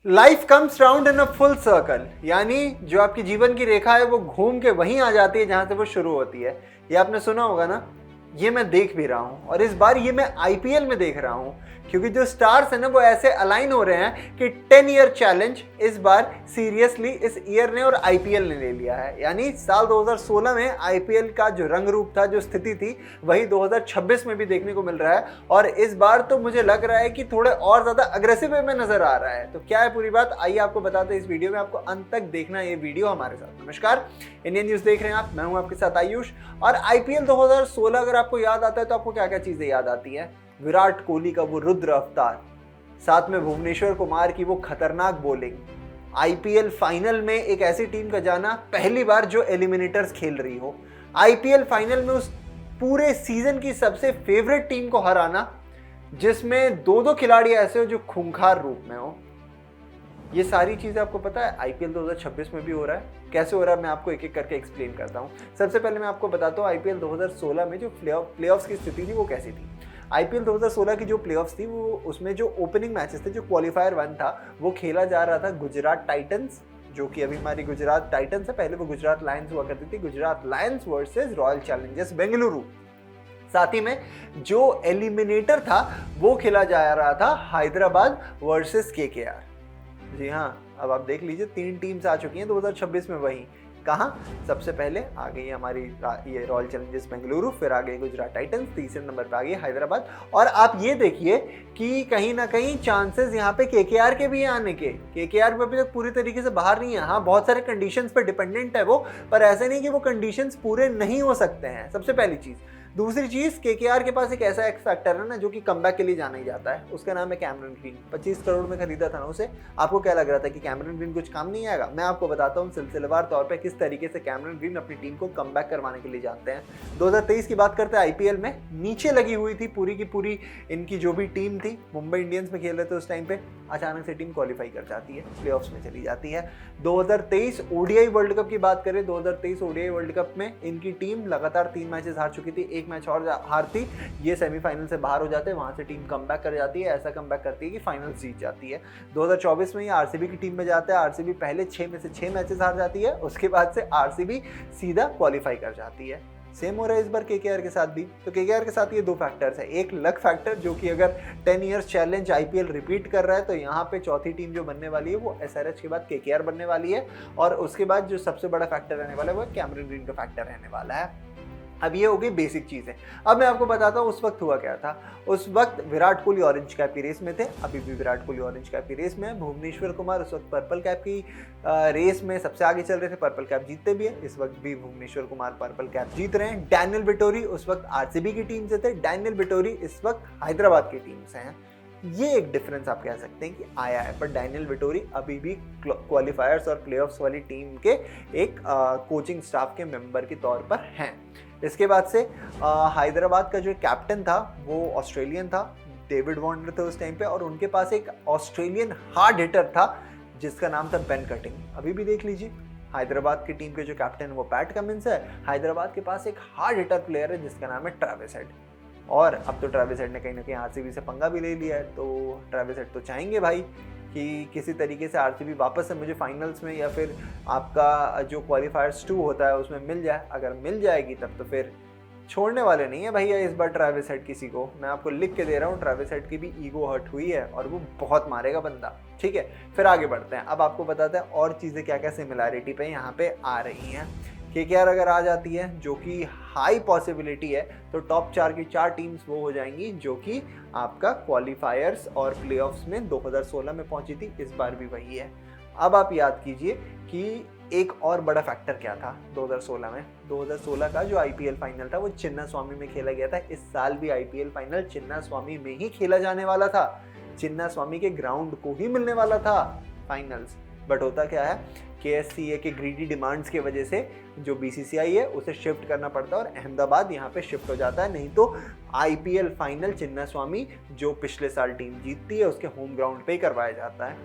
Life comes round in a full circle, यानी जो आपकी जीवन की रेखा है वो घूम के वहीं आ जाती है जहां से वो शुरू होती है। ये आपने सुना होगा ना। ये मैं देख भी रहा हूं और इस बार ये मैं आईपीएल में देख रहा हूं, क्योंकि जो स्टार्स है ना वो ऐसे अलाइन हो रहे हैं कि 10 ईयर चैलेंज इस बार सीरियसली इस ईयर ने और आईपीएल ने ले लिया है। यानी साल 2016 में आईपीएल का जो रंग रूप था, जो स्थिति थी, वही 2026 में भी देखने को मिल रहा है। और इस बार तो मुझे लग रहा है कि थोड़े और ज्यादा अग्रेसिव वे में नजर आ रहा है। तो क्या है पूरी बात, आइए आपको बताते हैं इस वीडियो में। आपको अंत तक देखना है ये वीडियो हमारे साथ। नमस्कार, इंडियन न्यूज देख रहे हैं आप, मैं हूं आपके साथ आयुष। और आईपीएल 2016 अगर आपको याद आता है तो आपको क्या क्या चीजें याद आती है? विराट कोहली का वो रुद्र अवतार, साथ में भुवनेश्वर कुमार की वो खतरनाक बॉलिंग, आईपीएल फाइनल में एक ऐसी टीम का जाना पहली बार जो एलिमिनेटर्स खेल रही हो, आईपीएल फाइनल में उस पूरे सीजन की सबसे फेवरेट टीम को हराना जिसमें दो दो खिलाड़ी ऐसे हो जो खूंखार रूप में हो। ये सारी चीजें आपको पता है आईपीएल 2026 में भी हो रहा है। कैसे हो रहा है मैं आपको एक एक करके एक्सप्लेन करता हूँ। सबसे पहले मैं आपको बताता हूँ आईपीएल 2016 में जो प्लेऑफ्स की स्थिति थी वो कैसी थी। आईपीएल 2016 की जो प्लेऑफ्स थी वो उसमें जो ओपनिंग मैचेस थे, जो क्वालिफायर 1 था, वो खेला जा रहा था गुजरात टाइटंस, जो कि अभी हमारी गुजरात टाइटंस है, पहले वो गुजरात लायंस हुआ करती थी, Gujarat Lions versus royal Challengers Bengaluru. साथ ही में जो एलिमिनेटर था वो खेला जा रहा था हैदराबाद वर्सेस केकेआर। जी हाँ, अब आप देख लीजिए 3 टीम्स आ चुकी हैं 2026 में। वहीं कहाँ सबसे पहले आ गई हमारी ये रॉयल चैलेंजर्स बेंगलुरु, फिर आ गई गुजरात टाइटंस, तीसरे नंबर पे आ गई हैदराबाद। और आप ये देखिए कि कहीं ना कहीं चांसेस यहाँ पे केकेआर के भी आने के। केकेआर भी अभी तक पूरी तरीके से बाहर नहीं है। हाँ, बहुत सारे कंडीशंस पे डिपेंडेंट है वो, पर ऐसे नहीं कि वो कंडीशंस पूरे नहीं हो सकते हैं, सबसे पहली चीज़। दूसरी चीज, केकेआर के पास एक ऐसा एक्स फैक्टर है ना जो कि कमबैक के लिए जाना ही जाता है, उसका नाम है कैमरन ग्रीन। 25 करोड़ में खरीदा था ना उसे। आपको क्या लग रहा था कि कैमरन ग्रीन कुछ काम नहीं आएगा? मैं आपको बताता हूँ सिलसिलेवार तौर पे किस तरीके से कैमरन ग्रीन अपनी टीम को कमबैक करवाने के लिए जाते हैं। 2023 की बात करते हैं, आईपीएल में नीचे लगी हुई थी पूरी की पूरी इनकी जो भी टीम थी, मुंबई इंडियंस में खेल रहे थे उस टाइम पे, अचानक से टीम क्वालिफाई कर जाती है, प्लेऑफ्स में चली जाती है। 2023 ओडीआई वर्ल्ड कप की बात करें, 2023 ओडीआई वर्ल्ड कप में इनकी टीम लगातार 3 मैचेस हार चुकी थी, एक मैच और हारती, ये सेमीफाइनल से बाहर हो जाते हैं, वहां से टीम कमबैक कर जाती है, ऐसा कमबैक करती है कि फाइनल जीत जाती है। 2024 में ये आरसीबी की टीम में जाता है, आरसीबी पहले 6 में से 6 मैचेस हार जाती है, उसके बाद से आरसीबी सीधा क्वालिफाई कर जाती है। सेम हो रहा है इस बार केकेआर के साथ भी। तो केकेआर के साथ ये 2 फैक्टर्स है, एक लक फैक्टर जो कि अगर 10 इयर्स चैलेंज आईपीएल रिपीट कर रहा है तो यहाँ पे चौथी टीम जो बनने वाली है वो एसआरएच के बाद केकेआर बनने वाली है। और उसके बाद जो सबसे बड़ा फैक्टर रहने वाला है वो कैमरन ग्रीन का फैक्टर रहने वाला है। अब ये हो गई बेसिक चीज़ें। अब मैं आपको बताता हूँ उस वक्त हुआ क्या था। उस वक्त विराट कोहली ऑरेंज कैप की रेस में थे, अभी भी विराट कोहली ऑरेंज कैप की रेस में है। भुवनेश्वर कुमार उस वक्त पर्पल कैप की रेस में सबसे आगे चल रहे थे, पर्पल कैप जीतते भी है। इस वक्त भी भुवनेश्वर कुमार पर्पल कैप जीत रहे हैं। डैनियल विटोरी उस वक्त आरसीबी की टीम से थे, डैनियल विटोरी इस वक्त हैदराबाद की टीम से हैं। ये एक डिफरेंस आप कह सकते हैं कि आया है, पर डैनियल विटोरी अभी भी क्वालिफायर्स और प्लेऑफ्स वाली टीम के एक कोचिंग स्टाफ के मेंबर के तौर पर हैं। इसके बाद से हैदराबाद का जो कैप्टन था वो ऑस्ट्रेलियन था, डेविड वार्नर थे उस टाइम पे, और उनके पास एक ऑस्ट्रेलियन हार्ड हिटर था जिसका नाम था बेन कटिंग। अभी भी देख लीजिए हैदराबाद की टीम के जो कैप्टन वो पैट कमिंस है, हैदराबाद के पास एक हार्ड हिटर प्लेयर है जिसका नाम है ट्रेविस हेड। और अब तो ट्रेविस हेड ने कहीं ना कहीं आरसीबी से पंगा भी ले लिया है, तो ट्रेविस हेड तो चाहेंगे भाई कि किसी तरीके से आरसीबी वापस से मुझे फाइनल्स में या फिर आपका जो क्वालिफायर्स 2 होता है उसमें मिल जाए। अगर मिल जाएगी तब तो फिर छोड़ने वाले नहीं है भैया इस बार ट्रेविस हेड किसी को। मैं आपको लिख के दे रहा हूँ, ट्रेविस हेड की भी ईगो हर्ट हुई है और वो बहुत मारेगा बंदा। ठीक है, फिर आगे बढ़ते हैं। अब आपको बताते हैं और चीज़ें क्या क्या सिमिलैरिटी पे यहाँ पे आ रही हैं। केकेआर अगर आ जाती है, जो कि हाई पॉसिबिलिटी है, तो टॉप 4 की 4 टीम्स वो हो जाएंगी जो कि आपका क्वालिफायर्स और प्लेऑफ्स में 2016 में पहुंची थी। इस बार भी वही है। अब आप याद कीजिए कि एक और बड़ा फैक्टर क्या था 2016 में। 2016 का जो आईपीएल फाइनल था वो चिन्ना स्वामी में खेला गया था। इस साल भी आईपीएल फाइनल चिन्ना स्वामी में ही खेला जाने वाला था, चिन्ना स्वामी के ग्राउंड को ही मिलने वाला था फाइनल्स। बट होता क्या है, केएससीए के ग्रीडी डिमांड्स की वजह से जो बीसीसीआई है उसे शिफ्ट करना पड़ता है और अहमदाबाद यहाँ पे शिफ्ट हो जाता है। नहीं तो आईपीएल फाइनल चिन्ना स्वामी जो पिछले साल टीम जीतती है उसके होम ग्राउंड पे ही करवाया जाता है।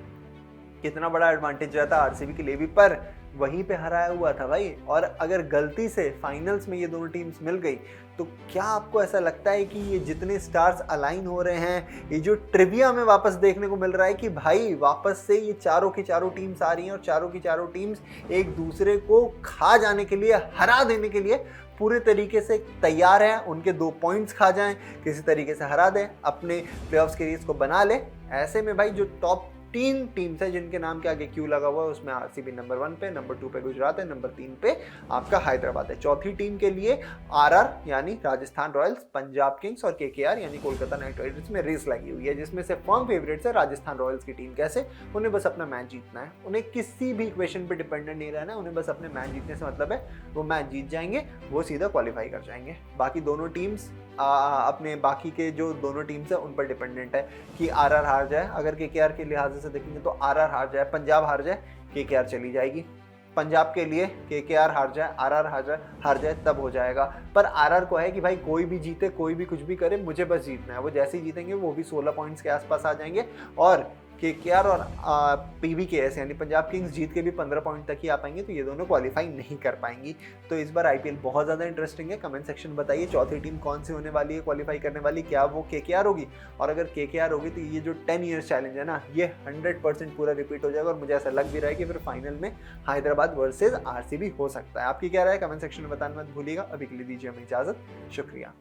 कितना बड़ा एडवांटेज रहता है आरसीबी के लिए भी, पर वहीं पे हराया हुआ था भाई। और अगर गलती से फाइनल्स में ये दोनों टीम्स मिल गई तो क्या आपको ऐसा लगता है कि ये जितने स्टार्स अलाइन हो रहे हैं, ये जो ट्रिविया में वापस देखने को मिल रहा है कि भाई वापस से ये चारों की चारों टीम्स आ रही हैं और चारों की चारों टीम्स एक दूसरे को खा जाने के लिए, हरा देने के लिए पूरे तरीके से तैयार हैं, उनके 2 पॉइंट्स खा जाएं, किसी तरीके से हरा दें, अपने प्लेऑफ्स के रेस को बना ले। ऐसे में भाई जो टॉप 3 टीम्स है जिनके नाम के आगे क्यू लगा हुआ है, उसमें आरसीबी नंबर 1 पे, नंबर 2 पे गुजरात है, नंबर 3 पे आपका हैदराबाद है। चौथी टीम के लिए आरआर यानी राजस्थान रॉयल्स, पंजाब किंग्स और केकेआर यानी कोलकाता नाइट राइडर्स में रेस लगी हुई है, जिसमें से फर्म फेवरेट्स है राजस्थान रॉयल्स की टीम। कैसे? उन्हें बस अपना मैच जीतना है, उन्हें किसी भी इक्वेशन पे डिपेंडेंट नहीं रहना है, उन्हें बस अपने मैच जीतने से मतलब है। वो मैच जीत जाएंगे, वो सीधा क्वालिफाई कर जाएंगे। बाकी दोनों टीम्स अपने बाकी के जो दोनों टीम्स है उन पर डिपेंडेंट है कि आरआर हार जाए। अगर केकेआर के लिहाज से देखेंगे तो आरआर हार जाए, पंजाब हार जाए, केकेआर चली जाएगी। पंजाब के लिए केकेआर हार जाए, आरआर हार जाए तब हो जाएगा। पर आरआर को है कि भाई कोई भी जीते, कोई भी कुछ भी करे, मुझे बस जीतना है। वो जैसे ही जीतेंगे वो भी 16 पॉइंट्स के आसपास आ जाएंगे और केकेआर और पीवीकेएस यानी पंजाब किंग्स जीत के भी 15 पॉइंट तक ही आ पाएंगे, तो ये दोनों क्वालिफाई नहीं कर पाएंगी। तो इस बार आईपीएल बहुत ज़्यादा इंटरेस्टिंग है। कमेंट सेक्शन बताइए चौथी टीम कौन सी होने वाली है क्वालिफाई करने वाली, क्या वो केकेआर होगी? और अगर केकेआर होगी तो ये जो 10 ईयर्स चैलेंज है ना, ये 100% पूरा रिपीट हो जाएगा और मुझे ऐसा लग भी रहा है कि फिर फाइनल में हैदराबाद वर्सेज आरसीबी हो सकता है। आपकी क्या राय है? कमेंट सेक्शन में बताना मत भूलिएगा। अभी के लिए दीजिए हमें इजाज़त, शुक्रिया।